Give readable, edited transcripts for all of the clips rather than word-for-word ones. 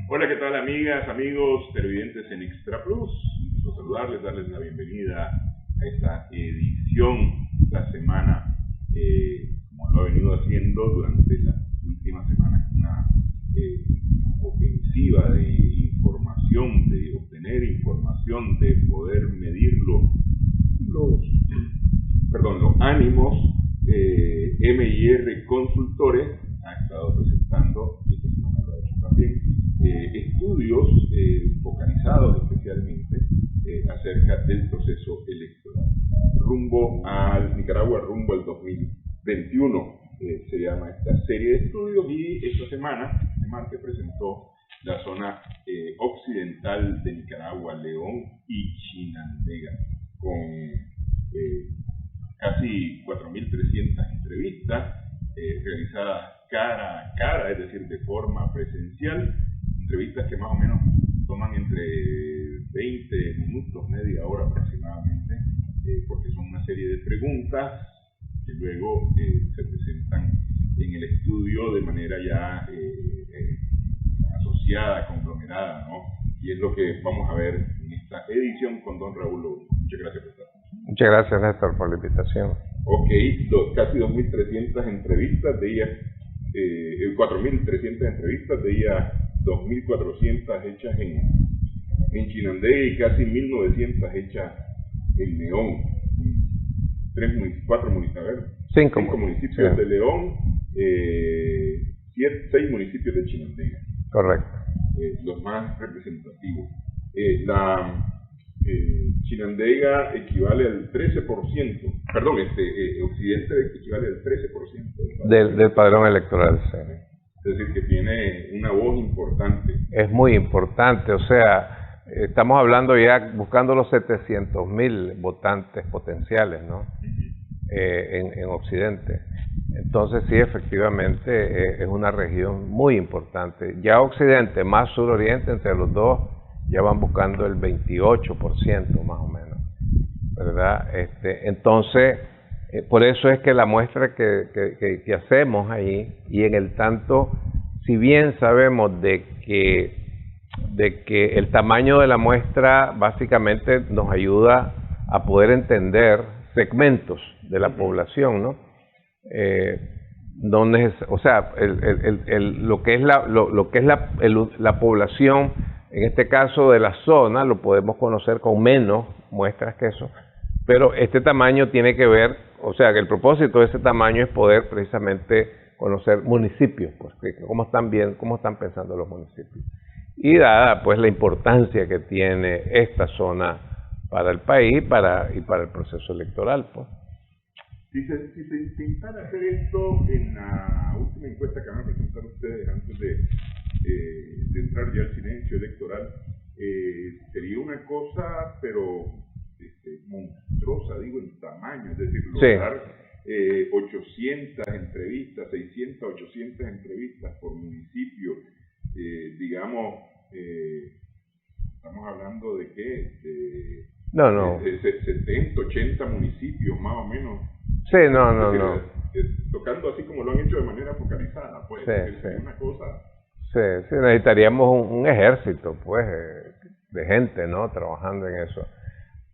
Hola, ¿qué tal amigas, amigos televidentes en Extra Plus? Quiero saludarles, darles la bienvenida a esta edición la semana, como lo ha venido haciendo durante las últimas semanas, una ofensiva de información, de obtener información, de poder medir los ánimos. M&R Consultores ha estado presentando, y esta semana lo ha hecho también, estudios focalizados especialmente acerca del proceso electoral rumbo al Nicaragua, rumbo al 2021. Se llama esta serie de estudios, y esta semana, este martes, presentó la zona occidental de Nicaragua, León y Chinandega, con casi 4.300 entrevistas realizadas cara a cara, es decir, de forma presencial, entrevistas que más o menos toman entre 20 minutos, media hora aproximadamente, porque son una serie de preguntas que luego se presentan en el estudio de manera ya asociada, conglomerada, ¿no? Y es lo que vamos a ver en esta edición con don Raúl Lobo. Muchas gracias por estar. Muchas gracias, Néstor, por la invitación. Ok, casi 2.300 entrevistas, de ellas 4.300 entrevistas, de ellas 2.400 hechas en Chinandega y casi 1.900 hechas en León. Cinco municipios de León, 6 municipios de Chinandega. Correcto. Los más representativos. Chinandega equivale al 13%, perdón, Occidente equivale al 13% del padrón electoral, sí. Es decir, que tiene una voz importante. Es muy importante, o sea, estamos hablando ya buscando los 700.000 votantes potenciales, ¿no? En Occidente. Entonces sí, efectivamente, es una región muy importante. Ya Occidente más Suroriente, entre los dos, ya van buscando el 28% más o menos, ¿verdad? Entonces, por eso es que la muestra que hacemos ahí, y en el tanto, si bien sabemos de que el tamaño de la muestra básicamente nos ayuda a poder entender segmentos de la población, ¿no? O sea, lo que es la población, en este caso de la zona, lo podemos conocer con menos muestras que eso, pero este tamaño tiene que ver, o sea, que el propósito de ese tamaño es poder precisamente conocer municipios, pues, cómo están pensando los municipios. Y dada pues la importancia que tiene esta zona para el país y para el proceso electoral, pues. Si se intentara hacer esto en la última encuesta que van a presentar ustedes antes de entrar ya al silencio electoral, sería una cosa, pero monstruosa, digo, en tamaño, es decir, lograr 800 entrevistas, 600, 800 entrevistas por municipio, digamos, estamos hablando de qué, de 70, 80 municipios más o menos. Sí, no. Tocando así como lo han hecho de manera focalizada, pues, sí. Una cosa. Sí, necesitaríamos un ejército, pues, de gente, ¿no? Trabajando en eso.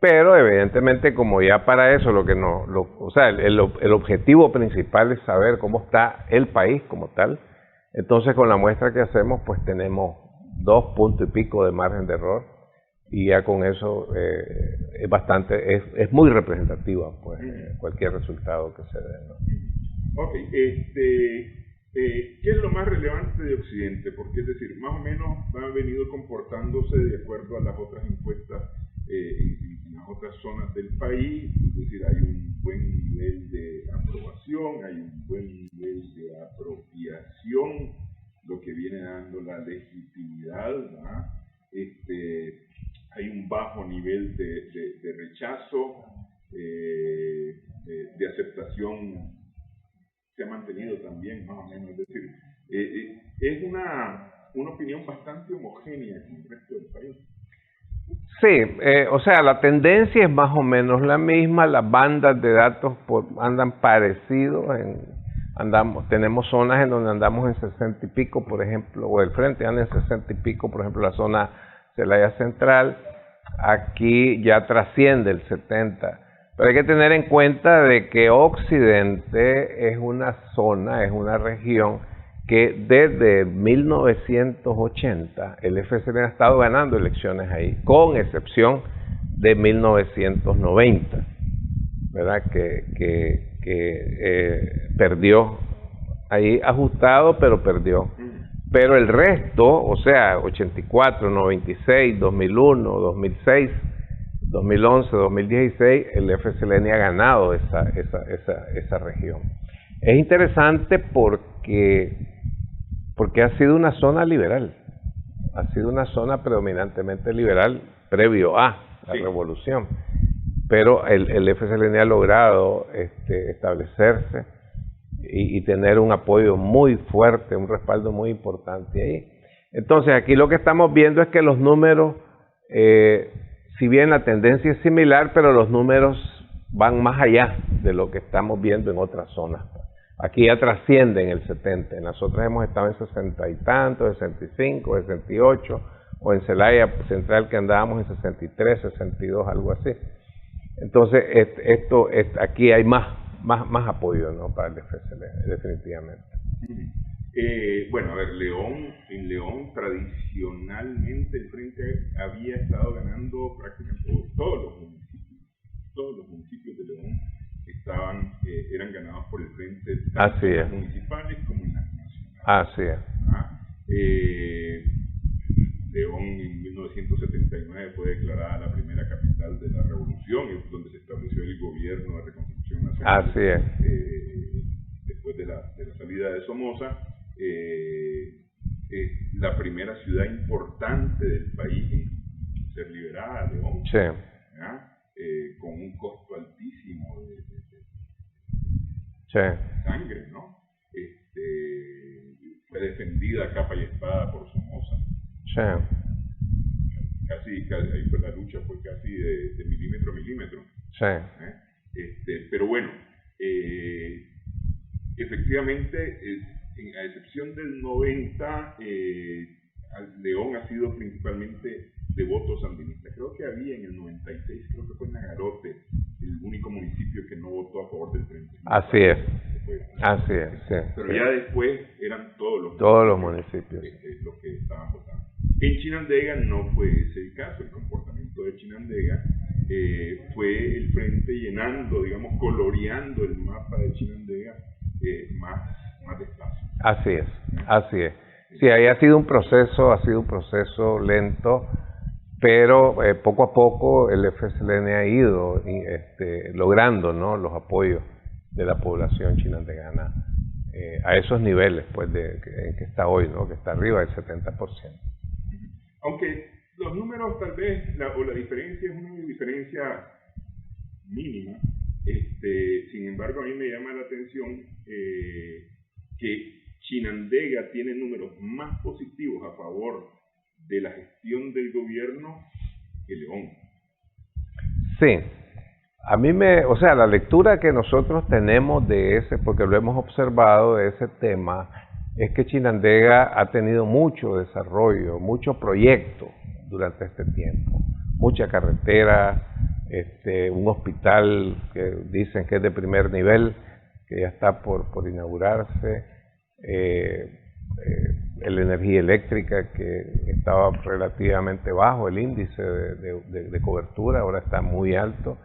Pero, evidentemente, como ya para eso, o sea, el objetivo principal es saber cómo está el país como tal, Entonces con la muestra que hacemos pues tenemos 2 puntos y pico de margen de error y ya con eso es muy representativa pues cualquier resultado que se dé, ¿no? Ok, ¿qué es lo más relevante de Occidente? Porque es decir, más o menos han venido comportándose de acuerdo a las otras encuestas en las otras zonas del país, es decir, hay un buen nivel de aprobación, hay un buen nivel de apropiación, lo que viene dando la legitimidad, ¿verdad? Hay un bajo nivel de rechazo, de aceptación se ha mantenido también más o menos, es decir, es una opinión bastante homogénea con el resto del país. Sí, o sea, la tendencia es más o menos la misma, las bandas de datos andan parecidos, tenemos zonas en donde andamos en 60 y pico, por ejemplo, o el frente anda en 60 y pico, por ejemplo, la zona Celaya Central, aquí ya trasciende el 70. Pero hay que tener en cuenta de que Occidente es una zona, es una región que desde 1980 el FSLN ha estado ganando elecciones ahí, con excepción de 1990, ¿verdad? Que perdió ahí ajustado, pero perdió. Pero el resto, o sea, 84, 96, 2001, 2006, 2011, 2016, el FSLN ha ganado esa región. Es interesante porque ha sido una zona liberal, ha sido una zona predominantemente liberal previo a la revolución, pero el FSLN ha logrado establecerse y tener un apoyo muy fuerte, un respaldo muy importante ahí. Entonces aquí lo que estamos viendo es que los números, si bien la tendencia es similar, pero los números van más allá de lo que estamos viendo en otras zonas. Aquí ya trascienden el 70, en las otras hemos estado en 60 y tantos, 65, 68, o en Celaya Central que andábamos en 63, 62, algo así. Entonces aquí hay más apoyo, ¿no?, para el FSLN, definitivamente. Bueno, a ver, en León tradicionalmente el Frente había estado ganando prácticamente todos los municipios de León eran ganados por el Frente, tanto en las municipales como en las nacionales. Así es. León en 1979 fue declarada la primera capital de la revolución, donde se estableció el gobierno de reconstrucción nacional. Así es. Después de la salida de Somoza, la primera ciudad importante del país en ser liberada, León, sí, con un costo altísimo de sangre, ¿no? Fue defendida a capa y espada por Somoza. Sí. Ahí fue la lucha, fue casi de milímetro a milímetro. Sí. Pero bueno, efectivamente, a excepción del 90, León ha sido principalmente de voto sandinista. Creo que había en el 96, creo que fue en Nagarote, el único municipio que no votó a favor del Frente. Así es. Así es, sí. Pero ya después eran todos los municipios los que estaban votando. En Chinandega no fue ese el caso. El comportamiento de Chinandega fue el Frente llenando, digamos, coloreando el mapa de Chinandega más despacio. Así es, así es. Sí, ahí ha sido un proceso lento, pero poco a poco el FSLN ha ido logrando, ¿no?, los apoyos de la población chinandegana a esos niveles, pues, en que está hoy, ¿no?, que está arriba del 70%. Aunque los números tal vez, la diferencia es una diferencia mínima, sin embargo a mí me llama la atención que Chinandega tiene números más positivos a favor de la gestión del gobierno que León. Sí, a mí o sea, la lectura que nosotros tenemos de porque lo hemos observado de ese tema, es que Chinandega ha tenido mucho desarrollo, mucho proyecto durante este tiempo, mucha carretera, un hospital que dicen que es de primer nivel, que ya está por inaugurarse, energía eléctrica, que estaba relativamente bajo el índice de cobertura, ahora está muy alto.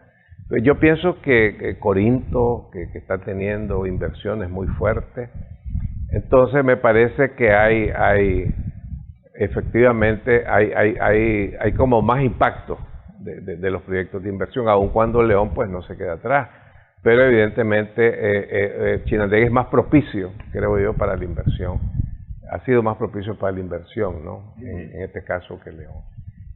Pues yo pienso que Corinto, que está teniendo inversiones muy fuertes, entonces me parece que efectivamente hay como más impacto de los proyectos de inversión, aun cuando León pues no se queda atrás. Pero evidentemente Chinandega es más propicio, creo yo, para la inversión. Ha sido más propicio para la inversión, ¿no? En este caso que León.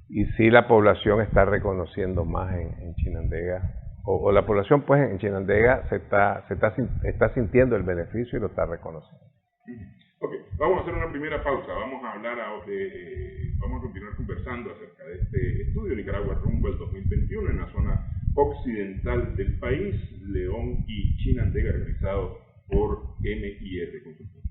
Y sí, la población está reconociendo más en Chinandega, o la población pues en Chinandega está sintiendo el beneficio y lo está reconociendo. Ok, vamos a hacer una primera pausa. Vamos a continuar conversando acerca de este estudio Nicaragua rumbo al 2021 en la zona occidental del país, León y Chinandega, realizado por MIR Consultores.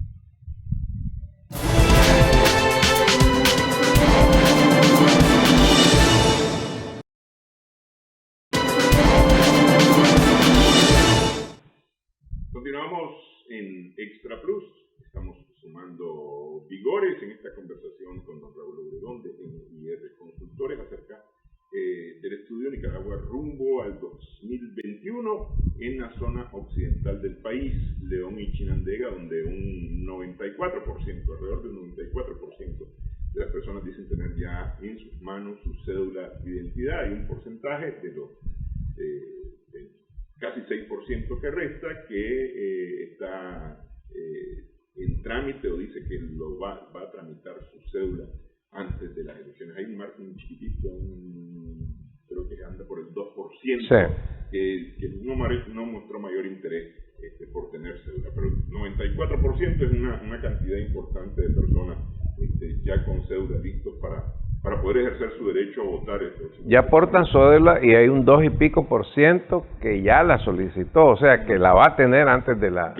Continuamos en Extra Plus. Estamos sumando vigores en esta conversación con don Raúl Obregón de MIR Consultores acerca del estudio Nicaragua rumbo al 2021 en la zona occidental del país, León y Chinandega, donde un 94%, alrededor del 94% de las personas dicen tener ya en sus manos su cédula de identidad. Hay un porcentaje de los casi 6% que resta que está en trámite o dice que lo va a tramitar su cédula antes de las elecciones. Hay un margen chiquitito, creo que anda por el 2%, sí, que no mostró mayor interés por tener cédula, pero el 94% es una cantidad importante de personas ya con cédula listos para poder ejercer su derecho a votar. Ya aportan cédula y hay un 2 y pico % que ya la solicitó, o sea que la va a tener antes de la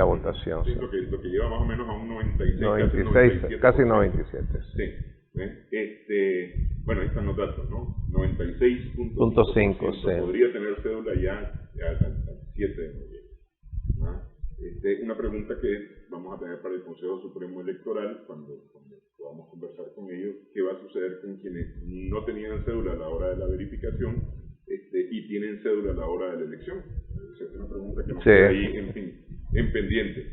votación. Sí, sí. Lo que lleva más o menos a un 96, casi 97. Sí. Bueno, ahí están los datos, ¿no? 96.5%. Sí. Podría tener cédula ya al 7 de noviembre. Una pregunta que vamos a tener para el Consejo Supremo Electoral cuando podamos conversar con ellos: ¿qué va a suceder con quienes no tenían cédula a la hora de la verificación y tienen cédula a la hora de la elección? Es una pregunta que nos queda ahí en pendiente.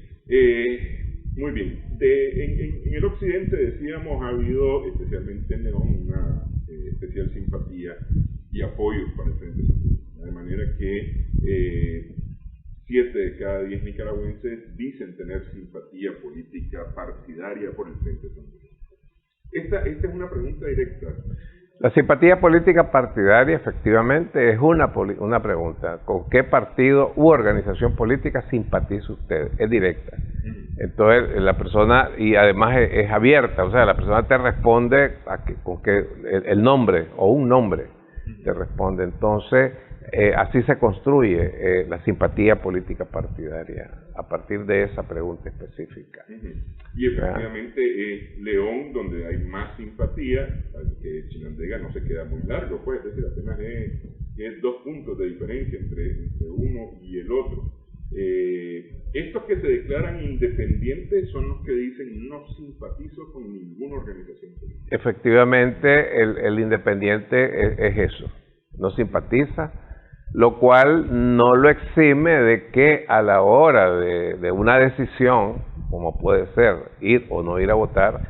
Muy bien. En el occidente, decíamos, ha habido, especialmente en León, una especial simpatía y apoyo para el Frente Sandinista, de manera que 7 de cada 10 nicaragüenses dicen tener simpatía política partidaria por el Frente Sandinista. Esta es una pregunta directa. La simpatía política partidaria, efectivamente, es una pregunta. ¿Con qué partido u organización política simpatiza usted? Es directa. Entonces, la persona, y además es abierta, o sea, la persona te responde con que el nombre o un nombre te responde. Entonces, así se construye la simpatía política partidaria, a partir de esa pregunta específica. Y efectivamente es León donde hay más simpatía, que Chinandega no se queda muy largo, pues, es decir, apenas es 2 puntos de diferencia entre uno y el otro. Estos que se declaran independientes son los que dicen no simpatizo con ninguna organización política. Efectivamente, el independiente es eso, no simpatiza, lo cual no lo exime de que a la hora de una decisión, como puede ser ir o no ir a votar,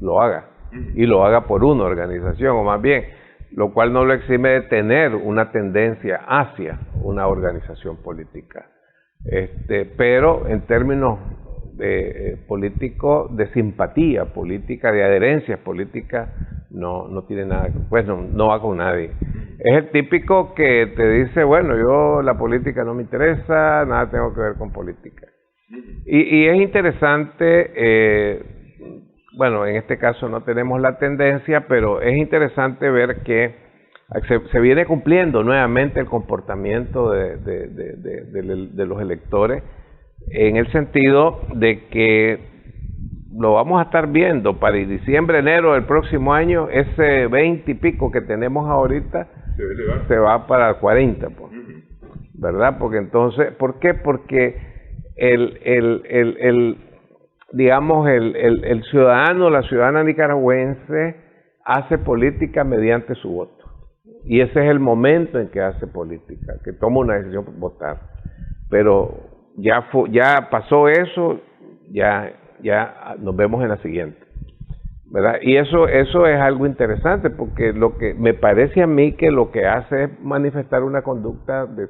lo haga, y lo haga por una organización, o más bien, lo cual no lo exime de tener una tendencia hacia una organización política. Pero en términos políticos, de simpatía política, de adherencias políticas, no tiene nada, pues no va con nadie. Es el típico que te dice, bueno, yo la política no me interesa, nada tengo que ver con política. Y es interesante, bueno, en este caso no tenemos la tendencia, pero es interesante ver que se viene cumpliendo nuevamente el comportamiento de los electores, en el sentido de que lo vamos a estar viendo para diciembre, enero del próximo año. Ese 20 y pico que tenemos ahorita se va para 40, pues, ¿verdad? Porque entonces, ¿por qué? Porque digamos, el ciudadano, la ciudadana nicaragüense hace política mediante su voto. Y ese es el momento en que hace política, que toma una decisión por votar. Pero ya pasó eso, ya nos vemos en la siguiente, ¿verdad? Y eso es algo interesante, porque lo que me parece a mí que lo que hace es manifestar una conducta de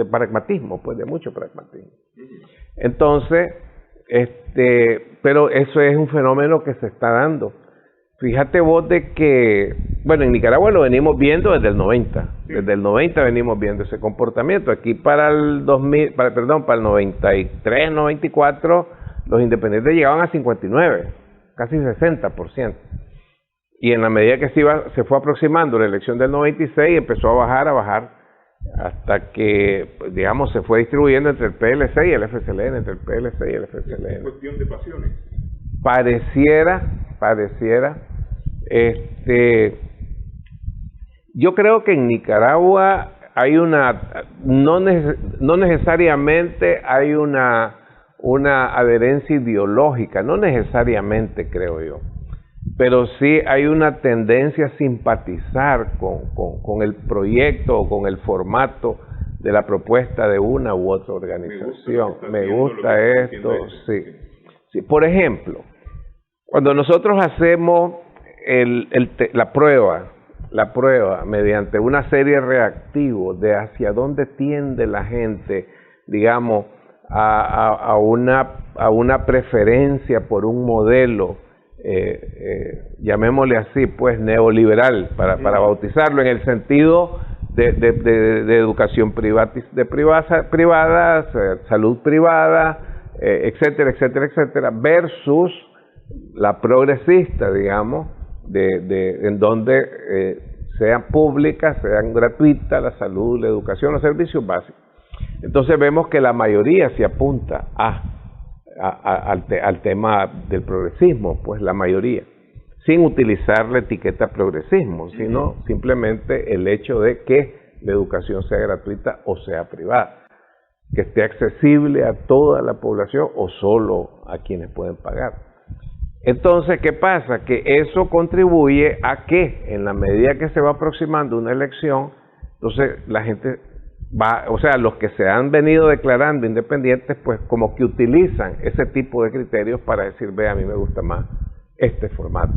pragmatismo, pues de mucho pragmatismo. Entonces, pero eso es un fenómeno que se está dando. Fíjate vos de que, bueno, en Nicaragua lo venimos viendo desde el 90. Desde el 90 venimos viendo ese comportamiento. Aquí para el 93, 94, los independientes llegaban a 59, casi 60%. Y en la medida que se fue aproximando la elección del 96, empezó a bajar, hasta que, digamos, se fue distribuyendo entre el PLC y el FCLN, entre el PLC y el FCLN. Es cuestión de pasiones. Pareciera, yo creo que en Nicaragua hay no necesariamente hay una adherencia ideológica, no necesariamente, creo yo, pero sí hay una tendencia a simpatizar con el proyecto o con el formato de la propuesta de una u otra organización. Me gusta esto, sí. Sí. Por ejemplo, cuando nosotros hacemos la prueba mediante una serie de reactivos de hacia dónde tiende la gente, digamos, a una preferencia por un modelo, llamémosle así, pues neoliberal, para bautizarlo, en el sentido de educación privada, salud privada, etcétera, versus la progresista, digamos, en donde sean públicas, sean gratuitas la salud, la educación, los servicios básicos. Entonces vemos que la mayoría se apunta al tema del progresismo, pues la mayoría, sin utilizar la etiqueta progresismo, sino simplemente el hecho de que la educación sea gratuita o sea privada, que esté accesible a toda la población o solo a quienes pueden pagar. Entonces, ¿qué pasa? Que eso contribuye a que, en la medida que se va aproximando una elección, entonces la gente o sea, los que se han venido declarando independientes, pues como que utilizan ese tipo de criterios para decir, ve, a mí me gusta más este formato,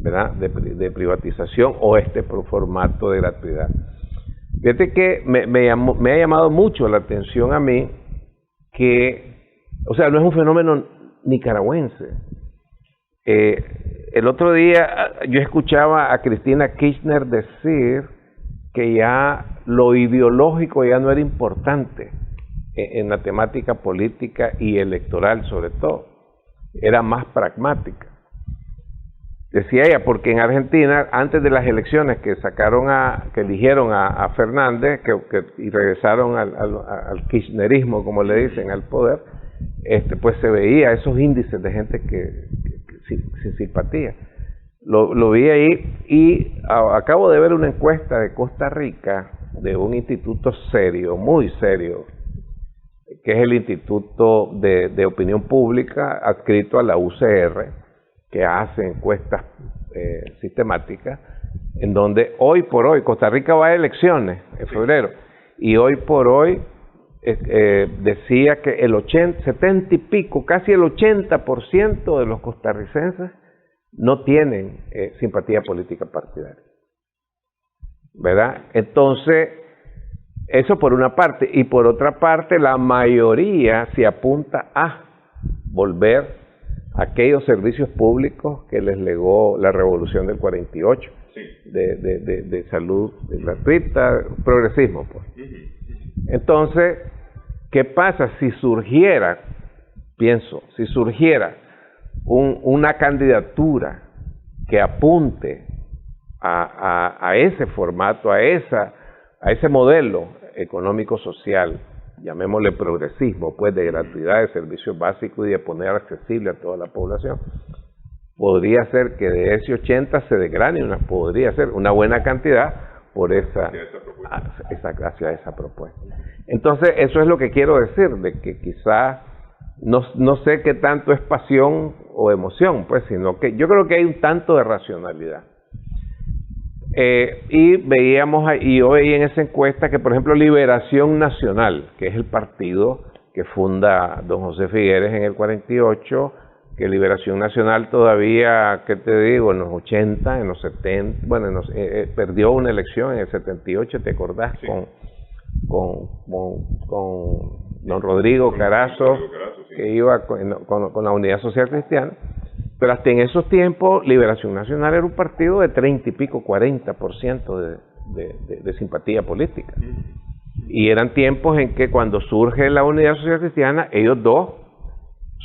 ¿verdad?, de privatización, o este formato de gratuidad. Fíjate que me ha llamado mucho la atención a mí que, o sea, no es un fenómeno nicaragüense. El otro día yo escuchaba a Cristina Kirchner decir que ya lo ideológico ya no era importante en la temática política y electoral, sobre todo, era más pragmática. Decía ella, porque en Argentina, antes de las elecciones que eligieron a Fernández, y regresaron al kirchnerismo, como le dicen, al poder, pues se veía esos índices de gente que sin simpatía. Lo vi ahí, y acabo de ver una encuesta de Costa Rica, de un instituto serio, muy serio, que es el Instituto de Opinión Pública, adscrito a la UCR, que hace encuestas sistemáticas, en donde hoy por hoy, Costa Rica va a elecciones en febrero, y hoy por hoy decía que el 70 y pico, casi el 80% de los costarricenses no tienen simpatía política partidaria, ¿verdad? Entonces, eso por una parte, y por otra parte, la mayoría se apunta a volver a aquellos servicios públicos que les legó la revolución del 48, sí, de salud gratuita, progresismo, pues. Entonces, ¿qué pasa si surgiera, una candidatura que apunte a ese formato, a ese modelo económico-social, llamémosle progresismo, pues, de gratuidad de servicios básicos y de poner accesible a toda la población? Podría ser que de ese 80 se desgrane podría ser una buena cantidad por hacia esa propuesta. Entonces, eso es lo que quiero decir, de que quizás no sé qué tanto es pasión o emoción, pues, sino que yo creo que hay un tanto de racionalidad. Y yo veía en esa encuesta que, por ejemplo, Liberación Nacional, que es el partido que funda don José Figueres en el 48, que Liberación Nacional todavía, ¿qué te digo?, en los 80, en los 70, bueno, perdió una elección en el 78, ¿te acordás? Sí. Con don Rodrigo Carazo, sí, que iba con la Unidad Social Cristiana. Pero hasta en esos tiempos, Liberación Nacional era un partido de 30 y pico, 40% de simpatía política. Y eran tiempos en que cuando surge la Unidad Social Cristiana, ellos dos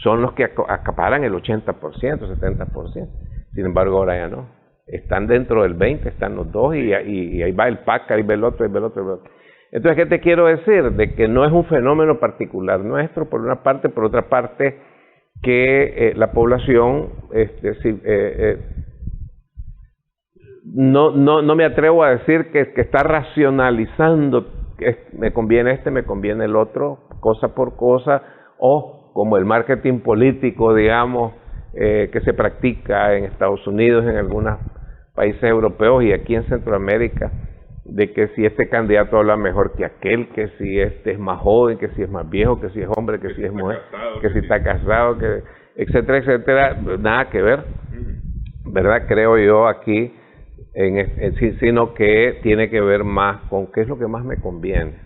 son los que acaparan el 80%, 70%. Sin embargo, ahora ya no. Están dentro del 20%, están los dos, y ahí va el PAC, ahí va el otro, ahí va el otro, ahí va el otro. Entonces, ¿qué te quiero decir? De que no es un fenómeno particular nuestro, por una parte, por otra parte, que la población no me atrevo a decir que está racionalizando que me conviene me conviene el otro, cosa por cosa, o como el marketing político, digamos, que se practica en Estados Unidos, en algunos países europeos y aquí en Centroamérica, de que si este candidato habla mejor que aquel, que si este es más joven, que si es más viejo, que si es hombre, que si es mujer, que si está casado, que etcétera, etcétera, nada que ver, ¿verdad? Creo yo aquí, sino que tiene que ver más con qué es lo que más me conviene.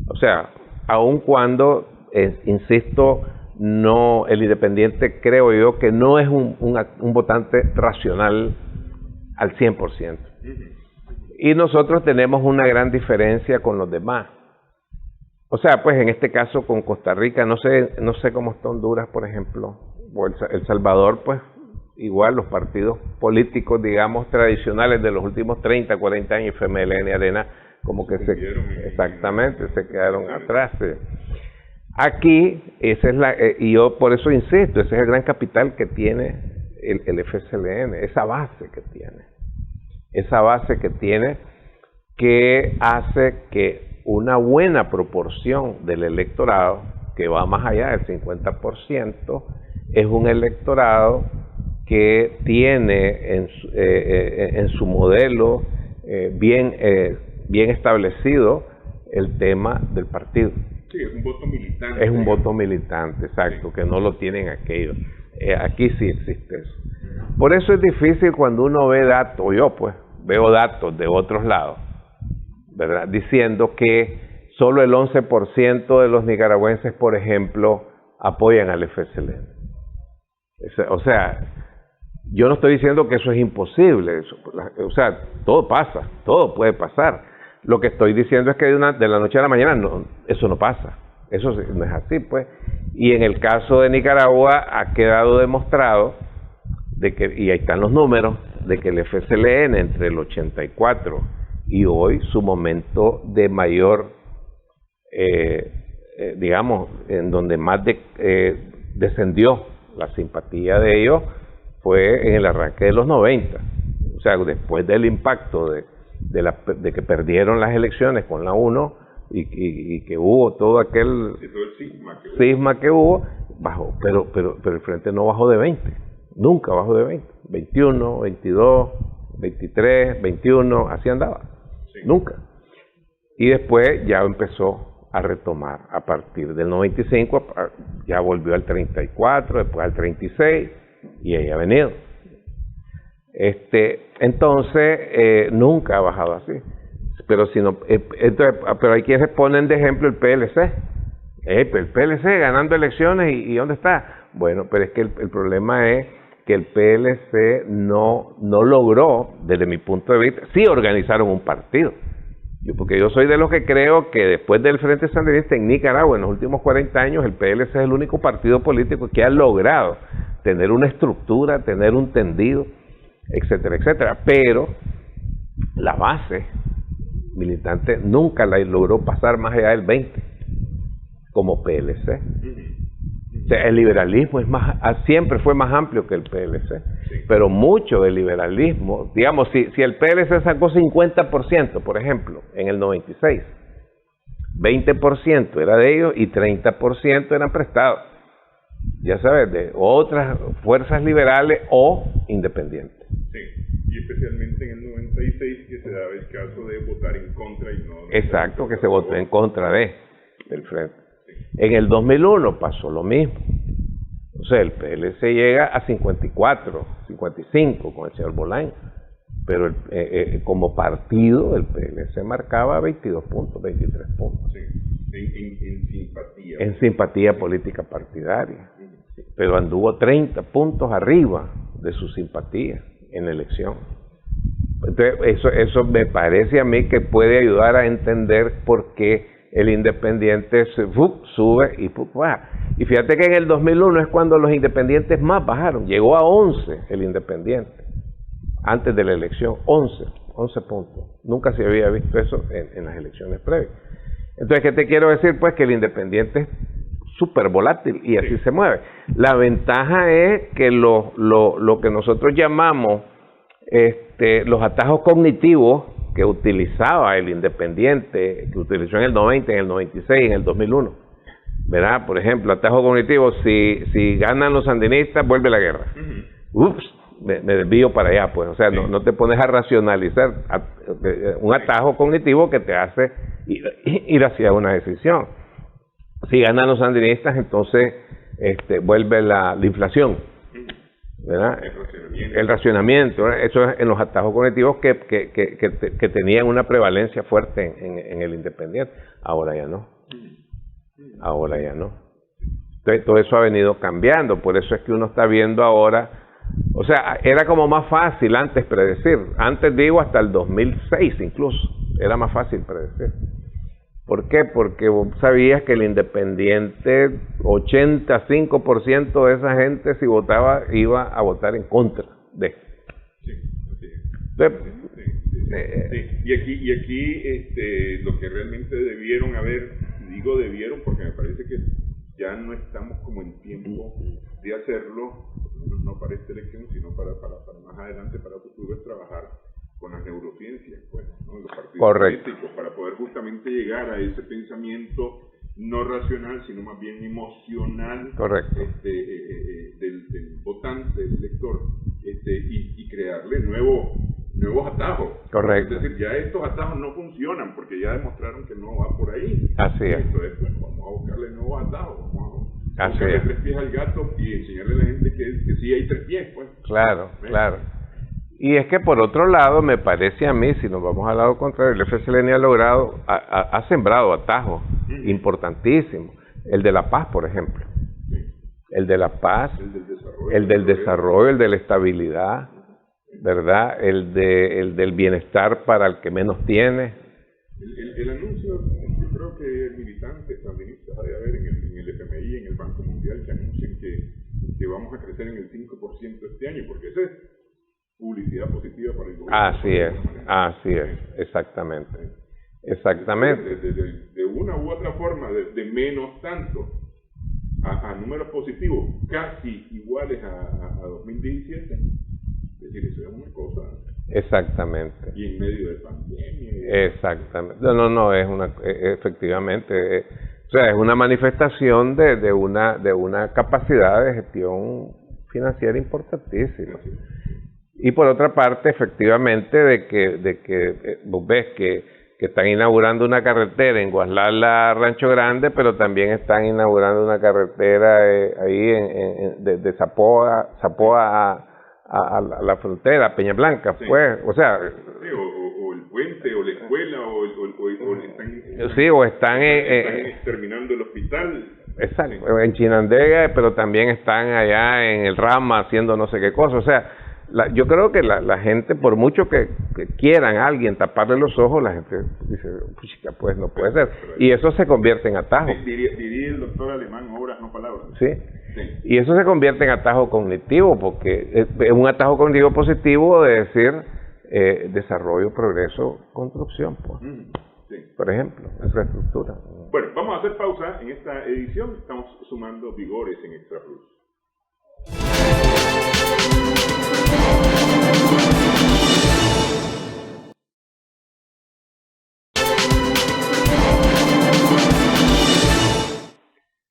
O sea, aun cuando, insisto, no, el independiente creo yo que no es un votante racional al 100%. Y nosotros tenemos una gran diferencia con los demás. O sea, pues en este caso con Costa Rica, no sé cómo está Honduras, por ejemplo, o El Salvador, pues igual los partidos políticos, digamos, tradicionales de los últimos 30, 40 años, FMLN, Arena, como que se quedaron atrás. Aquí, y yo por eso insisto, ese es el gran capital que tiene el FSLN, esa base que tiene, que hace que una buena proporción del electorado, que va más allá del 50%, es un electorado que tiene en su modelo bien establecido el tema del partido. Sí, es un voto militante. Es un voto militante, exacto, que no lo tienen aquellos. Aquí sí existe eso. Por eso es difícil cuando uno ve datos, o yo pues veo datos de otros lados, ¿verdad? Diciendo que solo el 11% de los nicaragüenses, por ejemplo, apoyan al FSLN. O sea, yo no estoy diciendo que eso es imposible, o sea, todo pasa, todo puede pasar. Lo que estoy diciendo es que de la noche a la mañana eso no pasa, eso no es así, pues. Y en el caso de Nicaragua ha quedado demostrado de que, y ahí están los números, de que el FSLN entre el 84 y hoy, su momento de mayor, digamos, en donde más descendió la simpatía de ellos, fue en el arranque de los 90. O sea, después del impacto de que perdieron las elecciones con la 1 y que hubo todo aquel cisma que hubo, bajó, pero el frente no bajó de 20, nunca bajó de 20, 21, 22, 23, 21, así andaba, sí. Nunca. Y después ya empezó a retomar, a partir del 95, ya volvió al 34, después al 36, y ahí ha venido. Entonces, nunca ha bajado así. Pero pero hay quienes ponen de ejemplo el PLC. El PLC ganando elecciones y ¿dónde está? Bueno, pero es que el problema es que el PLC no logró, desde mi punto de vista, sí organizaron un partido. Porque yo soy de los que creo que después del Frente Sandinista en Nicaragua, en los últimos 40 años, el PLC es el único partido político que ha logrado tener una estructura, tener un tendido, etcétera, etcétera. Pero la base militante nunca la logró pasar más allá del 20, como PLC. O sea, el liberalismo siempre fue más amplio que el PLC, sí. Pero mucho del liberalismo, digamos, si el PLC sacó 50%, por ejemplo, en el 96, 20% era de ellos y 30% eran prestados. ya sabes, de otras fuerzas liberales o independientes. Sí, y especialmente en el 96 que se daba el caso de votar en contra y no... Exacto, que se votó en contra del Frente. En el 2001 pasó lo mismo. O sea, el PLC llega a 54, 55 con el señor Bolaño, pero como partido el PLC marcaba 22 puntos, 23 puntos. Sí, en simpatía. En simpatía política partidaria. Pero anduvo 30 puntos arriba de su simpatía en la elección. Entonces, eso me parece a mí que puede ayudar a entender por qué el independiente sube y baja. Y fíjate que en el 2001 es cuando los independientes más bajaron. Llegó a 11 el independiente, antes de la elección, 11 puntos. Nunca se había visto eso en las elecciones previas. Entonces, ¿qué te quiero decir? Pues que el independiente es súper volátil y así se mueve. La ventaja es que lo que nosotros llamamos los atajos cognitivos que utilizaba el independiente, que utilizó en el 90, en el 96, en el 2001, ¿verdad? Por ejemplo, atajo cognitivo, si ganan los sandinistas, vuelve la guerra. Ups, me desvío para allá, pues, o sea, no te pones a racionalizar un atajo cognitivo que te hace ir hacia una decisión. Si ganan los sandinistas, entonces vuelve la inflación, ¿verdad? El racionamiento, ¿verdad? Eso es en los atajos cognitivos que tenían una prevalencia fuerte en el independiente. Ahora ya no. Entonces todo eso ha venido cambiando, por eso es que uno está viendo ahora, o sea, era como más fácil antes predecir, antes digo hasta el 2006 incluso, era más fácil predecir. ¿Por qué? Porque vos sabías que el independiente, 85% de esa gente, si votaba, iba a votar en contra de. Sí, así es. Entonces, sí. Y aquí lo que realmente debieron haber, digo debieron porque me parece que ya no estamos como en tiempo de hacerlo, no para esta elección, sino para más adelante, para futuro, es trabajar con las neurociencias, pues, ¿no? Los partidos políticos, para poder justamente llegar a ese pensamiento no racional, sino más bien emocional. Correcto. Del votante, del elector, y crearle nuevos atajos. Correcto. Es decir, ya estos atajos no funcionan porque ya demostraron que no va por ahí. Así es. Entonces, pues, vamos a buscarle nuevos atajos, vamos a Así buscarle es. 3 pies al gato y enseñarle a la gente que sí hay 3 pies, pues. Claro, claro. Y es que por otro lado, me parece a mí, si nos vamos al lado contrario, el FSLN ha logrado, ha sembrado atajos importantísimos. El de la paz, por ejemplo. Sí. El de la paz, el del desarrollo, el de la estabilidad, ¿verdad? El del bienestar para el que menos tiene. El anuncio, yo creo que militantes sandinistas ha de haber en el FMI, en el Banco Mundial, que anuncian que vamos a crecer en el 5% este año, porque ese es publicidad positiva para el gobierno. Así es, exactamente. De una u otra forma, de menos tanto a números positivos casi iguales a 2017, es decir, eso es una cosa. Exactamente. Y en medio de pandemia. Exactamente. No, efectivamente, o sea, es una manifestación de una capacidad de gestión financiera importantísima. Y por otra parte, efectivamente, de que vos ves que están inaugurando una carretera en Guaslala, Rancho Grande, pero también están inaugurando una carretera ahí de Zapoa a la frontera, Peña Blanca, sí. Pues, o sea... Sí, o el puente, o la escuela, o están terminando el hospital. Exacto, sí. En Chinandega, pero también están allá en el Rama haciendo no sé qué cosa, o sea... yo creo que la gente, por mucho que quieran a alguien taparle los ojos, la gente dice, pues no puede ser. Y eso se convierte en atajo. Diría el doctor Alemán, obras, no palabras. Sí. Y eso se convierte en atajo cognitivo, porque es un atajo cognitivo positivo de decir desarrollo, progreso, construcción, pues. Sí. Por ejemplo, infraestructura. Bueno, vamos a hacer pausa en esta edición. Estamos sumando vigores en Extra Plus.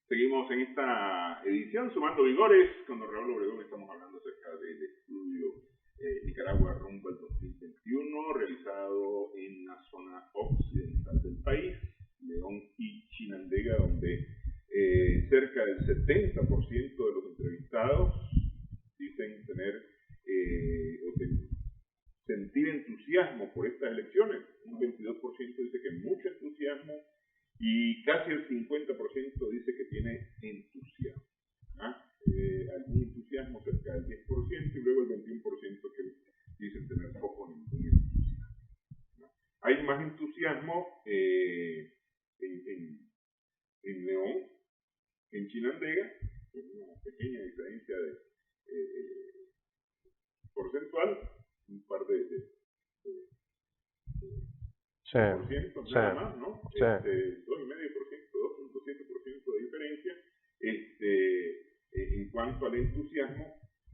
Seguimos en esta edición iniciaron sumando vigores. Con don Raúl Obregón estamos hablando acerca del estudio Nicaragua rumbo al 2021, realizado en la zona occidental del país, León y Chinandega, donde cerca del 70% de los entrevistados dicen tener sentir entusiasmo por estas elecciones. Un 22% dice que mucho entusiasmo y casi el 50% dice que tiene entusiasmo. Algún entusiasmo cerca del 10% y luego el 21% que dicen tener poco o ningún entusiasmo. Hay más entusiasmo en León, en Chinandega, con una pequeña diferencia de porcentual, un par de por ciento, nada más, ¿no? 2,5%, 2,7% de diferencia en cuanto al entusiasmo,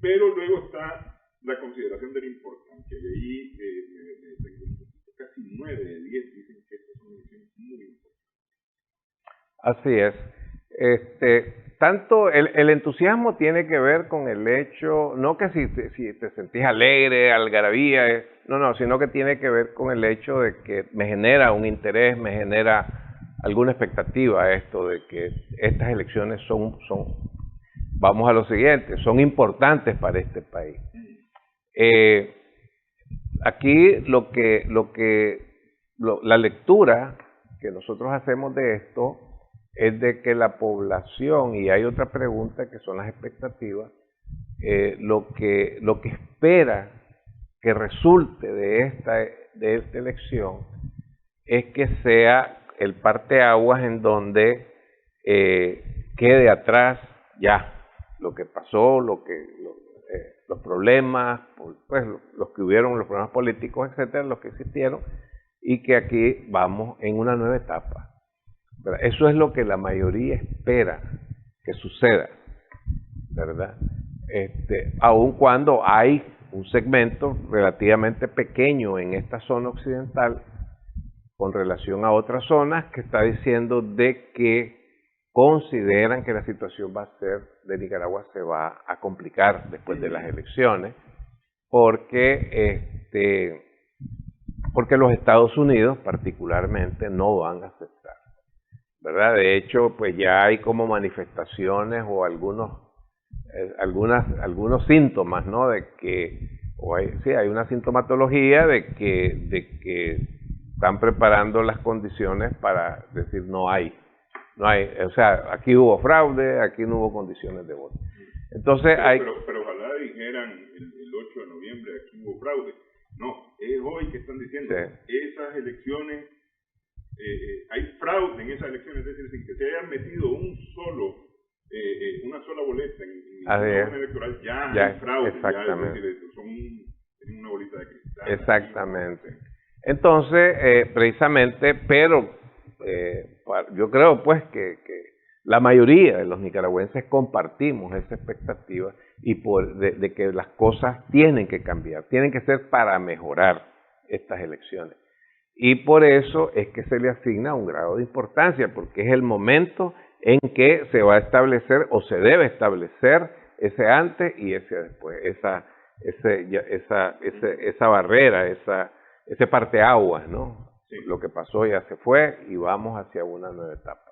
pero luego está la consideración de la importancia, y ahí me tengo un poquito, casi 9 de 10 dicen que estas son elecciones muy importantes. Así es. Tanto el entusiasmo tiene que ver con el hecho, no que si te sentís alegre, algarabía, no, sino que tiene que ver con el hecho de que me genera un interés, me genera alguna expectativa esto de que estas elecciones vamos a lo siguiente, son importantes para este país. Aquí la lectura que nosotros hacemos de esto es de que la población, y hay otra pregunta que son las expectativas, lo que espera que resulte de esta elección es que sea el parteaguas en donde quede atrás ya lo que pasó, los problemas, pues los que hubieron, los problemas políticos, etcétera, los que existieron, y que aquí vamos en una nueva etapa. Eso es lo que la mayoría espera que suceda, ¿verdad? Aun cuando hay un segmento relativamente pequeño en esta zona occidental con relación a otras zonas que está diciendo de que consideran que la situación de Nicaragua se va a complicar después de las elecciones porque los Estados Unidos particularmente no van a aceptar, ¿verdad? De hecho, pues ya hay como manifestaciones o algunos síntomas, ¿no? De que hay una sintomatología de que están preparando las condiciones para decir no hay, o sea, aquí hubo fraude, aquí no hubo condiciones de voto. Entonces pero ojalá dijeran el 8 de noviembre aquí hubo fraude. No, es hoy que están diciendo esas elecciones, hay fraude en esas elecciones, es decir, sin que se hayan metido una sola boleta en la orden electoral, ya hay fraude, exactamente. Ya es decir, tienen una bolita de cristal. Exactamente. Entonces, precisamente, pero yo creo pues que la mayoría de los nicaragüenses compartimos esa expectativa y de que las cosas tienen que cambiar, tienen que ser para mejorar estas elecciones. Y por eso es que se le asigna un grado de importancia, porque es el momento en que se va a establecer o se debe establecer ese antes y ese después, esa barrera, ese parteaguas, ¿no? Sí. Lo que pasó ya se fue y vamos hacia una nueva etapa,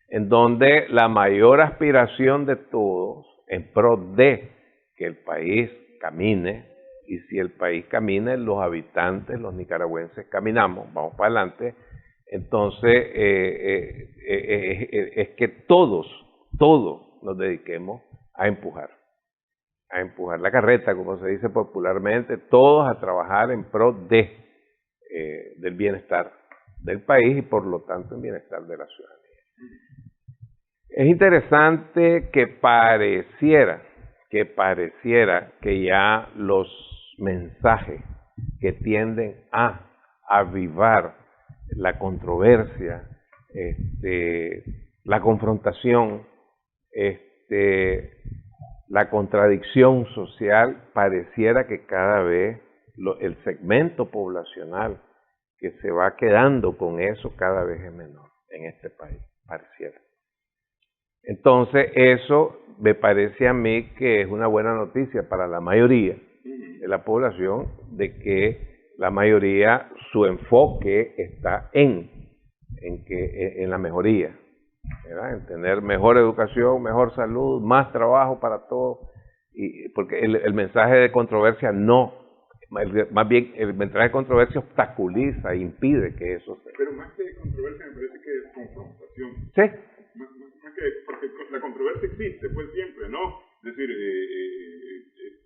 en donde la mayor aspiración de todos en pro de que el país camine, y si el país camina, los habitantes, los nicaragüenses caminamos, vamos para adelante, entonces es que todos nos dediquemos a empujar la carreta, como se dice popularmente, todos a trabajar en pro del bienestar del país y por lo tanto el bienestar de la ciudadanía. Es interesante que pareciera que ya los mensajes que tienden a avivar la controversia, la confrontación, la contradicción social, pareciera que cada vez el segmento poblacional que se va quedando con eso cada vez es menor en este país, pareciera. Entonces, eso me parece a mí que es una buena noticia para la mayoría de la población, de que la mayoría, su enfoque está en la mejoría, ¿verdad? En tener mejor educación, mejor salud, más trabajo para todos, y porque el mensaje de controversia no, más bien el mensaje de controversia obstaculiza, impide que eso sea. Pero más que controversia me parece que es confrontación. Sí. Más que, porque la controversia existe, pues siempre, ¿no? Es decir,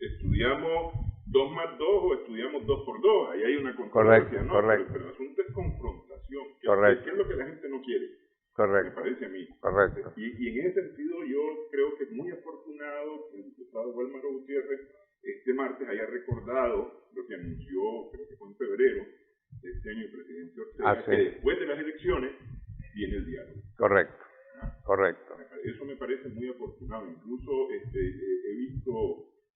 estudiamos 2 más 2 o estudiamos 2 por 2, ahí hay una controversia, correcto, ¿no? Correcto. Pero el asunto es confrontación, Correcto. que es lo que la gente no quiere. Correcto. Me parece a mí. Correcto. Y en ese sentido yo creo que es muy afortunado que el diputado Wálmaro Gutiérrez este martes haya recordado lo que anunció, creo que fue en febrero de este año, el presidente Ortega, que después de las elecciones viene el diálogo. Correcto. Correcto. Eso me parece muy afortunado. Incluso he visto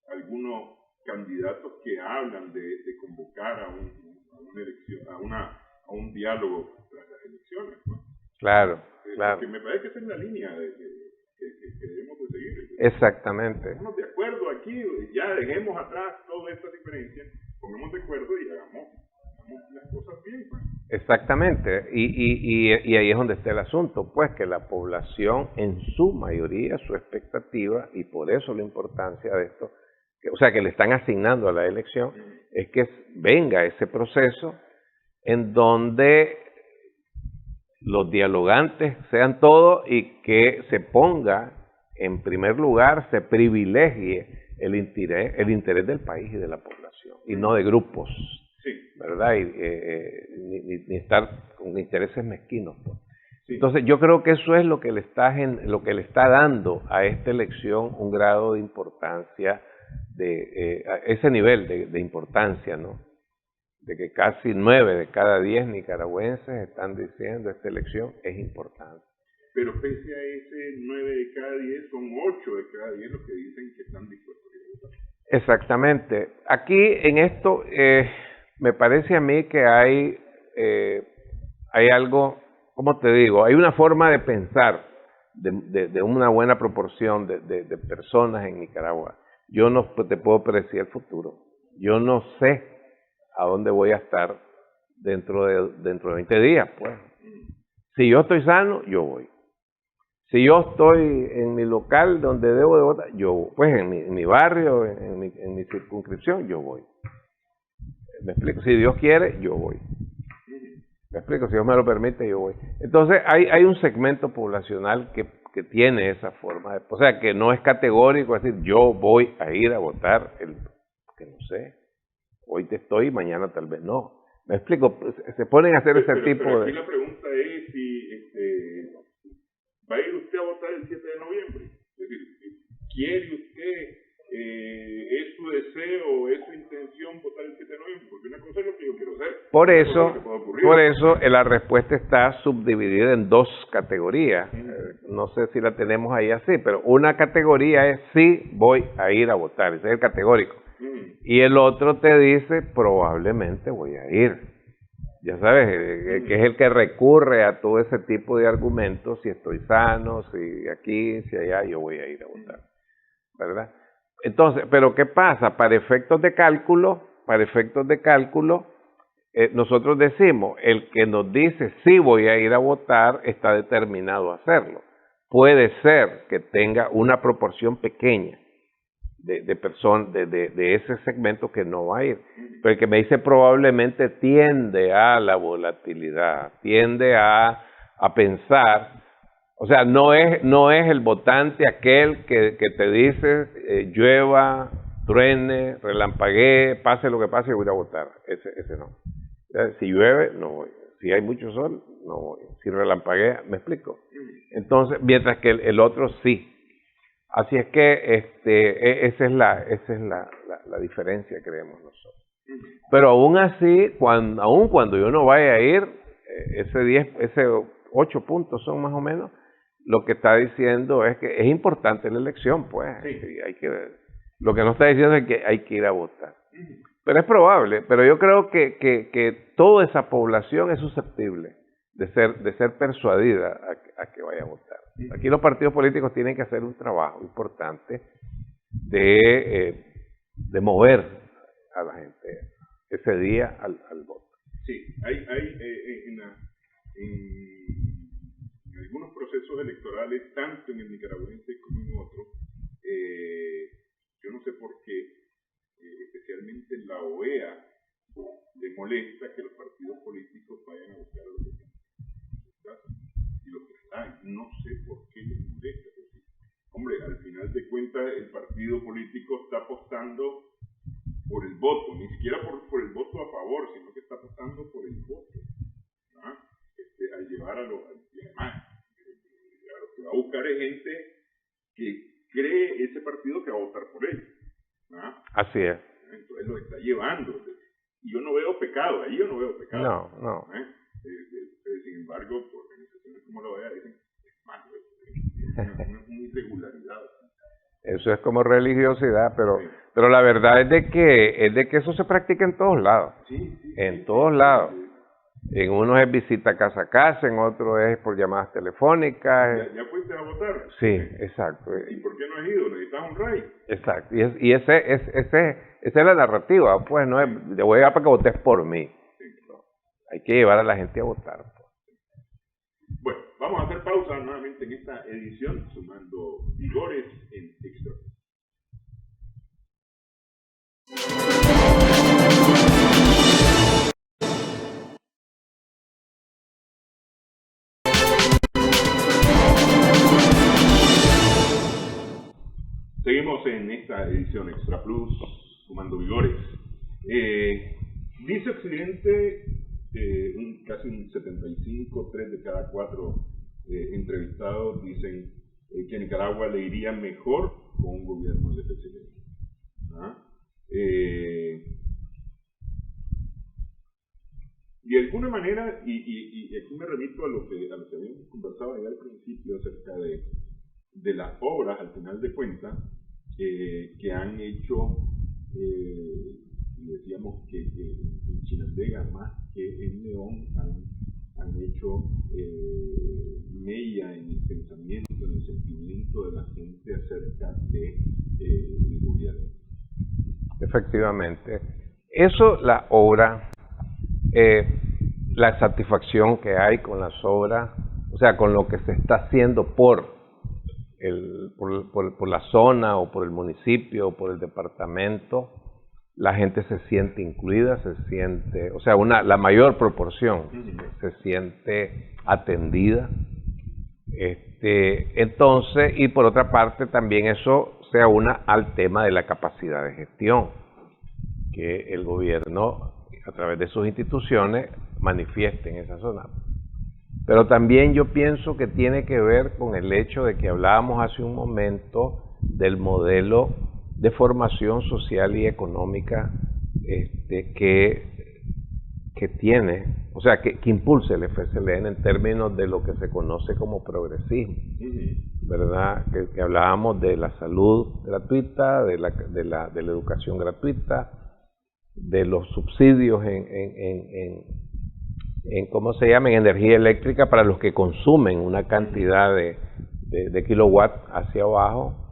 algunos candidatos que hablan de convocar a una elección, a un diálogo tras las elecciones, ¿no? Claro, claro. Porque me parece que esa es la línea que debemos de seguir. Exactamente. Pongámonos de acuerdo aquí, ya dejemos atrás todas estas diferencias, pongamos de acuerdo y hagamos las cosas bien, pues. Exactamente, y ahí es donde está el asunto, pues que la población en su mayoría, su expectativa, y por eso la importancia de esto, o sea que le están asignando a la elección, es que venga ese proceso en donde los dialogantes sean todos y que se ponga en primer lugar, se privilegie el interés del país y de la población, y no de grupos. Sí. ¿Verdad? Ni estar con intereses mezquinos, pues. Sí. Entonces yo creo que eso es lo que le está dando a esta elección un grado de importancia, a ese nivel de importancia, ¿no? De que casi 9 de cada 10 nicaragüenses están diciendo esta elección es importante. Pero pese a ese 9 de cada 10, son 8 de cada 10 los que dicen que están dispuestos a votar. Exactamente. Aquí en esto me parece a mí que hay algo, ¿cómo te digo? Hay una forma de pensar de una buena proporción de personas en Nicaragua. Yo no te puedo predecir el futuro. Yo no sé a dónde voy a estar dentro de 20 días, pues. Si yo estoy sano, yo voy. Si yo estoy en mi local donde debo de votar, yo voy. Pues en mi barrio, en mi circunscripción, yo voy. ¿Me explico? Si Dios quiere, yo voy. ¿Me explico? Si Dios me lo permite, yo voy. Entonces, hay un segmento poblacional que tiene esa forma, o sea, que no es categórico, es decir, yo voy a ir a votar, que no sé, hoy te estoy, mañana tal vez no. ¿Me explico? Se ponen a hacer ese tipo pero aquí de... la pregunta es si va a ir usted a votar el 7 de noviembre. Es decir, ¿quiere usted, es su deseo, es su intención votar el 7 de noviembre? Porque una cosa es lo que yo quiero hacer. Por eso la respuesta está subdividida en 2 categorías. No sé si la tenemos ahí así, pero una categoría es sí voy a ir a votar, ese es el categórico. Y el otro te dice probablemente voy a ir. Ya sabes, que es el que recurre a todo ese tipo de argumentos, si estoy sano, si aquí, si allá, yo voy a ir a votar, ¿verdad? Entonces, pero ¿qué pasa? Para efectos de cálculo, nosotros decimos, el que nos dice sí voy a ir a votar está determinado a hacerlo. Puede ser que tenga una proporción pequeña de personas de ese segmento que no va a ir, pero el que me dice probablemente tiende a la volatilidad, tiende a pensar, o sea, no es el votante aquel que te dice llueva, truene, relampaguee, pase lo que pase, yo voy a votar. Ese no. O sea, si llueve, no voy. Si hay mucho sol, no voy. Si relampaguea, ¿me explico? Entonces, mientras que el otro sí. Así es que esa es la diferencia, creemos nosotros. Pero aún así, aún cuando yo no vaya a ir, ese 8 puntos son más o menos, lo que está diciendo es que es importante la elección, pues. Sí. Lo que no está diciendo es que hay que ir a votar. Pero es probable, pero yo creo que toda esa población es susceptible de ser persuadida a que vaya a votar. Aquí los partidos políticos tienen que hacer un trabajo importante de mover a la gente ese día al voto. Sí, hay en algunos procesos electorales, tanto en el nicaragüense como en otros, yo no sé por qué, especialmente en la OEA, le molesta que los partidos políticos vayan a buscar a los votantes y los que están. No sé por qué les molesta. Porque, hombre, al final de cuentas, el partido político está apostando por el voto, ni siquiera por el voto a favor, sino que está apostando por el voto, ¿no? Al llevar a los demás. A lo que va a buscar es gente que cree ese partido que va a votar por él, ¿no? Así es. Entonces lo está llevando. Y yo no veo pecado, ahí yo no veo pecado. No. Sin embargo, organizaciones como la OEA dicen, es malo, es una irregularidad. Eso es como religiosidad, pero la verdad es de que eso se practica en todos lados. En todos lados. En unos es visita casa a casa, en otros es por llamadas telefónicas. ¿Ya fuiste a votar? Sí, exacto. ¿Y por qué no has ido? ¿Necesitas un RAI? Exacto. Y esa es la narrativa, pues no es, te voy a llevar para que votes por mí. No, hay que llevar a la gente a votar. Bueno, vamos a hacer pausa nuevamente en esta edición, sumando vigores en Extra. Seguimos en esta edición Extra Plus, sumando vigores. Dice Occidente, casi un 75, 3 de cada 4 entrevistados dicen que a Nicaragua le iría mejor con un gobierno del FCL. Y de alguna manera, y aquí me remito a lo que habíamos conversado ya al principio acerca de las obras, al final de cuentas, que han hecho, decíamos que en Chinandega más que en León han hecho mella en el pensamiento, en el sentimiento de la gente acerca del gobierno. Efectivamente. Eso, la obra, la satisfacción que hay con las obras, o sea, con lo que se está haciendo por la zona o por el municipio o por el departamento, la gente se siente incluida, se siente, o sea, la mayor proporción se siente atendida. Entonces, y por otra parte también eso se aúna al tema de la capacidad de gestión, que el gobierno a través de sus instituciones manifieste en esa zona. Pero también yo pienso que tiene que ver con el hecho de que hablábamos hace un momento del modelo de formación social y económica que tiene, o sea, que impulsa el FSLN en términos de lo que se conoce como progresismo, ¿verdad? Que hablábamos de la salud gratuita, de la educación gratuita, de los subsidios en ¿cómo se llama?, en energía eléctrica para los que consumen una cantidad de kilowatts hacia abajo,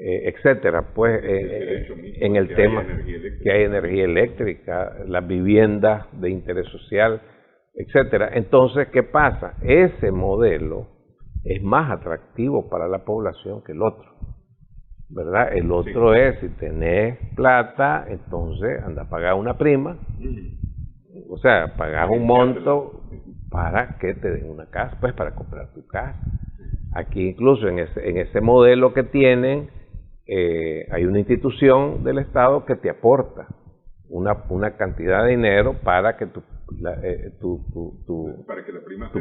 etcétera, pues en el tema que hay energía eléctrica, las viviendas de interés social, etcétera. Entonces, ¿qué pasa? Ese modelo es más atractivo para la población que el otro, ¿verdad? El otro es, si tenés plata, entonces anda a pagar una prima, o sea, pagar un monto para que te den una casa, pues para comprar tu casa. Aquí incluso en ese modelo que tienen, hay una institución del Estado que te aporta una cantidad de dinero para que tu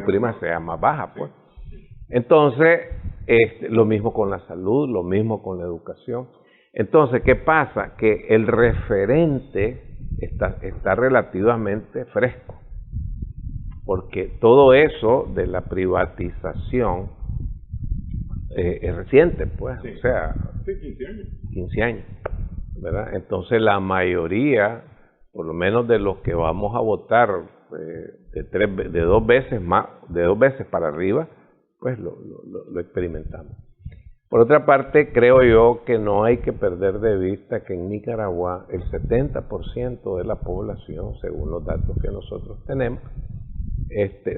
prima sea más baja, pues. Entonces, lo mismo con la salud, lo mismo con la educación. Entonces, ¿qué pasa? Que el referente está relativamente fresco, porque todo eso de la privatización es reciente, pues, o sea, 15 años, ¿verdad? Entonces la mayoría, por lo menos de los que vamos a votar de 2 veces para arriba, pues lo experimentamos. Por otra parte, creo yo que no hay que perder de vista que en Nicaragua el 70% de la población, según los datos que nosotros tenemos,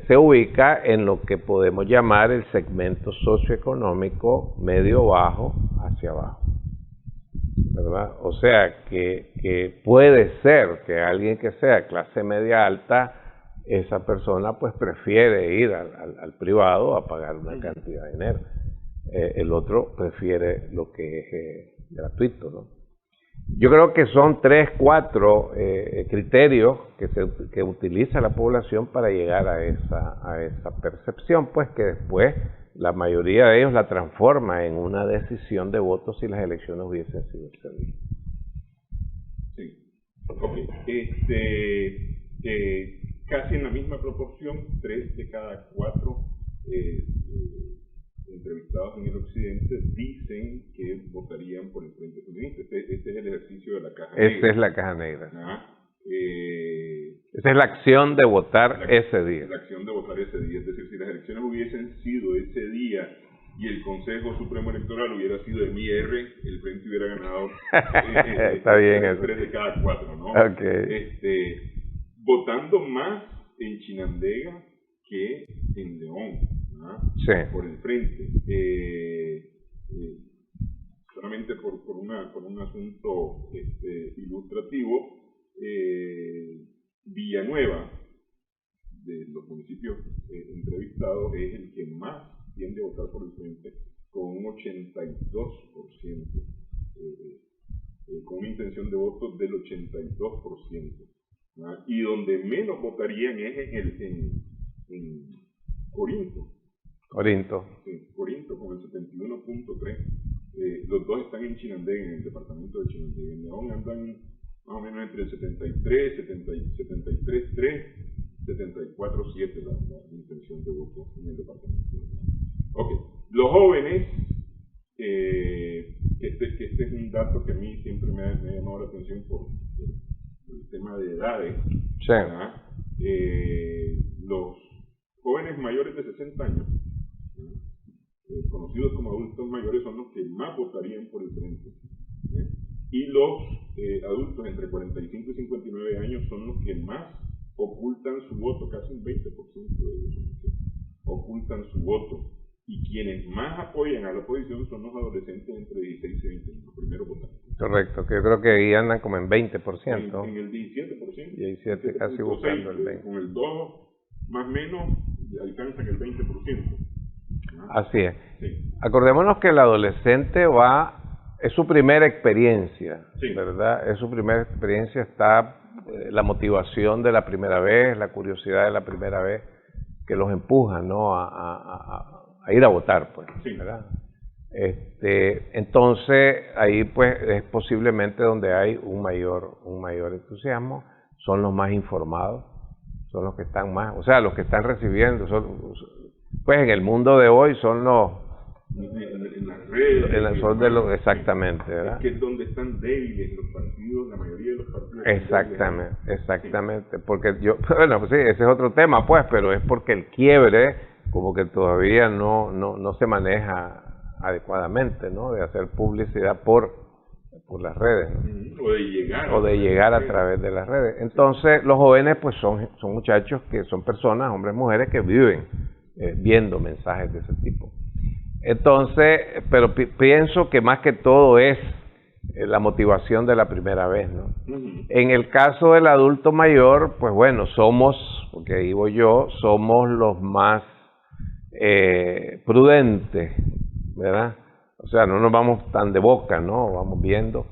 se ubica en lo que podemos llamar el segmento socioeconómico medio-bajo hacia abajo, ¿verdad? O sea, que puede ser que alguien que sea clase media-alta, esa persona pues prefiere ir al privado a pagar una cantidad de dinero. El otro prefiere lo que es gratuito, ¿no? Yo creo que son 3, 4 criterios que utiliza la población para llegar a esa percepción, pues que después la mayoría de ellos la transforma en una decisión de voto si las elecciones hubiesen sido ese día. Sí. Ok. Casi en la misma proporción, 3 de cada 4 entrevistados en el occidente dicen que votarían por el Frente Sandinista. Este es el ejercicio de la caja negra. Esa es la caja negra. Esa es la acción de votar ese día. La acción de votar ese día. Es decir, si las elecciones hubiesen sido ese día y el Consejo Supremo Electoral hubiera sido de MIR, el Frente hubiera ganado Está bien eso. 3 de cada 4, ¿no? Okay. Votando más en Chinandega que en León, ¿no? Sí. Por el Frente. Solamente por un asunto ilustrativo, Villanueva, de los municipios entrevistados, es el que más tiende a votar por el Frente, con un 82%, con una intención de voto del 82%. Y donde menos votarían es en Corinto. Sí, Corinto con el 71.3. Los dos están en Chinandega, en el departamento de Chinandega. En León andan más o menos entre el 73, 73.3, 74.7 la intención de voto en el departamento de León. Ok, los jóvenes, este es un dato que a mí siempre me ha llamado la atención por el tema de edades. Sí. Los jóvenes mayores de 60 años, conocidos como adultos mayores, son los que más votarían por el Frente. Y los adultos entre 45 y 59 años son los que más ocultan su voto, casi un 20% de ellos ocultan su voto. Y quienes más apoyan a la oposición son los adolescentes entre 16 y 20 años, los primeros votantes. Correcto, que yo creo que ahí andan como en 20%. En el 17%. 17, casi buscando el 20%. Con el 2, más o menos, alcanzan el 20%. Así es. Sí. Acordémonos que el adolescente es su primera experiencia, sí, ¿verdad? Es su primera experiencia, está la motivación de la primera vez, la curiosidad de la primera vez, que los empuja, ¿no? A ir a votar, pues, sí, ¿verdad? Entonces, ahí pues es posiblemente donde hay un mayor entusiasmo, son los más informados, son los que están más, o sea, los que están recibiendo, pues en el mundo de hoy son los... En las redes. Exactamente, ¿verdad? Es que es donde están débiles los partidos, la mayoría de los partidos. Exactamente, sí. Porque bueno, pues sí, ese es otro tema, pues, pero es porque el quiebre como que todavía no se maneja adecuadamente, ¿no? De hacer publicidad por las redes, ¿no? O de llegar a través de las redes. Entonces, los jóvenes pues son muchachos que son personas, hombres, mujeres, que viven viendo mensajes de ese tipo. Entonces, pero pienso que más que todo es la motivación de la primera vez, ¿no? En el caso del adulto mayor, pues bueno, porque ahí voy yo, somos los más prudentes, ¿verdad? O sea, no nos vamos tan de boca, ¿no? Vamos viendo.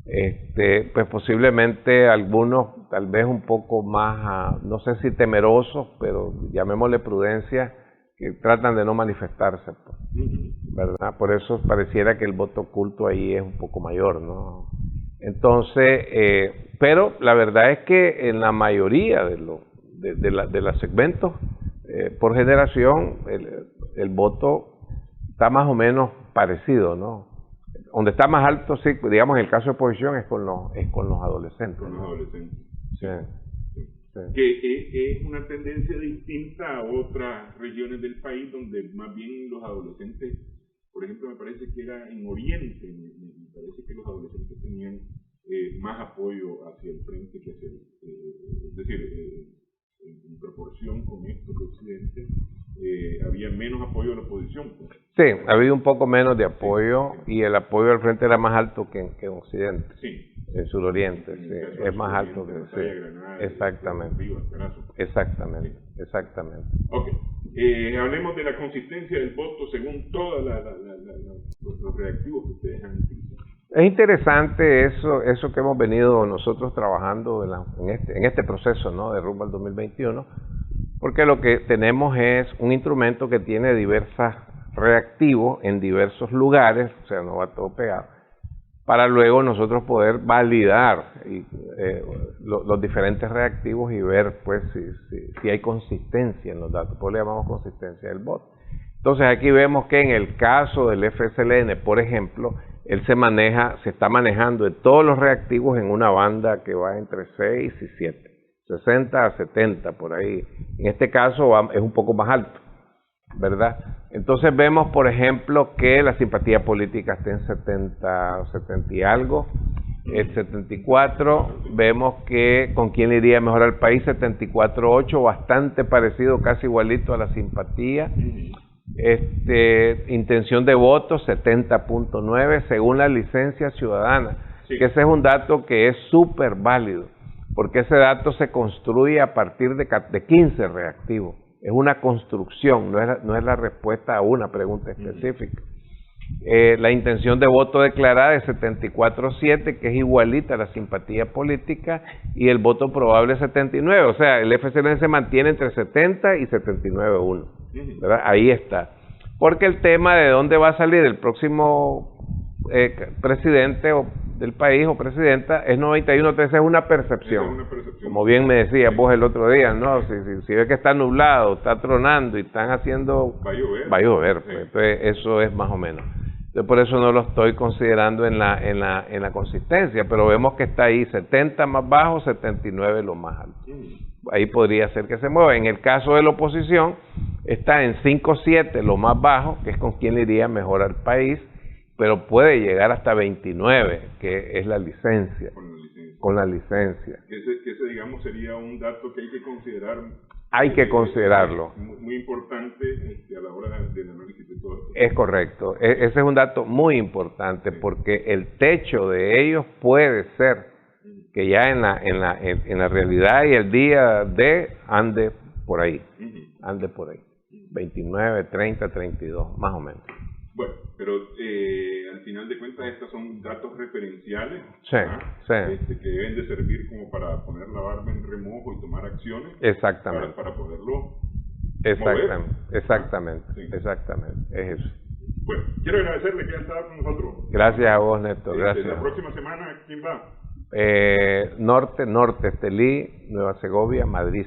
Pues posiblemente algunos, tal vez un poco más, no sé si temerosos, pero llamémosle prudencia, que tratan de no manifestarse, ¿verdad? Por eso pareciera que el voto oculto ahí es un poco mayor, ¿no? Entonces, pero la verdad es que en la mayoría de los segmentos, por generación, el voto está más o menos parecido, ¿no? Donde está más alto, sí, digamos, en el caso de oposición es con los adolescentes. Con los adolescentes. Sí. que es una tendencia distinta a otras regiones del país donde más bien los adolescentes, por ejemplo, me parece que era en Oriente, me parece que los adolescentes tenían más apoyo hacia el frente que hacia es decir, en proporción con esto de Occidente, había menos apoyo de la oposición. Sí, había un poco menos de apoyo, y el apoyo al frente era más alto que en Occidente. Sí. En Suroriente, sí, es más alto que Granada, exactamente. Exactamente, exactamente. Ok, hablemos de la consistencia del voto según todos los reactivos que ustedes han utilizado. Es interesante eso que hemos venido nosotros trabajando en este proceso, ¿no?, de rumbo al 2021, porque lo que tenemos es un instrumento que tiene diversos reactivos en diversos lugares, o sea, no va todo pegado, para luego nosotros poder validar los diferentes reactivos y ver pues si hay consistencia en los datos. Por eso le llamamos consistencia del voto. Entonces aquí vemos que en el caso del FSLN, por ejemplo, él se está manejando en todos los reactivos en una banda que va entre 6 y 7, 60 a 70 por ahí. En este caso es un poco más alto, ¿verdad? Entonces vemos, por ejemplo, que la simpatía política está en 70 y algo, el 74, vemos que con quién le iría mejor al país, 74.8, bastante parecido, casi igualito a la simpatía. Intención de voto 70.9 según la licencia ciudadana, sí, que ese es un dato que es súper válido, porque ese dato se construye a partir de 15 reactivos. Es una construcción, no es la respuesta a una pregunta específica. La intención de voto declarada es 74.7, que es igualita a la simpatía política, y el voto probable 79, o sea, el FSLN se mantiene entre 70 y 79.1, ¿verdad? Ahí está. Porque el tema de dónde va a salir el próximo presidente del país o presidenta es 91.13, es una percepción. Como bien me decías vos el otro día, ¿no? Si ves que está nublado, está tronando y están haciendo... Va a llover, pues. Entonces eso es más o menos. Entonces por eso no lo estoy considerando en la consistencia, pero vemos que está ahí 70 más bajo, 79 lo más alto. Ahí podría ser que se mueva. En el caso de la oposición está en 5.7 lo más bajo, que es con quien le iría mejor al país, pero puede llegar hasta 29, que es la licencia. Con la licencia. Que ese, digamos, sería un dato que hay que considerar. Hay que considerarlo. Muy importante a la hora del análisis de todo esto. Es correcto. Ese es un dato muy importante, porque el techo de ellos puede ser que ya en la realidad y el día ande por ahí. Ande por ahí. 29, 30, 32, más o menos. Bueno, pero al final de cuentas estos son datos referenciales, sí, que deben de servir como para poner la barba en remojo y tomar acciones. Exactamente. Para poderlo exactamente, mover. Exactamente, Sí. Exactamente, es eso. Bueno, quiero agradecerle que haya estado con nosotros. Gracias a vos, Néstor, gracias. La próxima semana, ¿quién va? Norte, Estelí, Nueva Segovia, Madrid.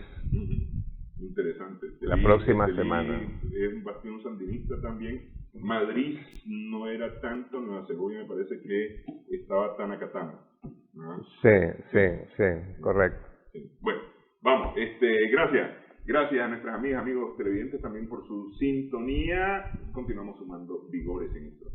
Interesante. La próxima semana. Es un bastión sandinista también. Madrid no era tanto, Nueva Segovia me parece que estaba Tanacatán. ¿No? Sí, correcto. Sí. Bueno, vamos, gracias a nuestras amigas, amigos televidentes también por su sintonía. Continuamos sumando vigores en esto.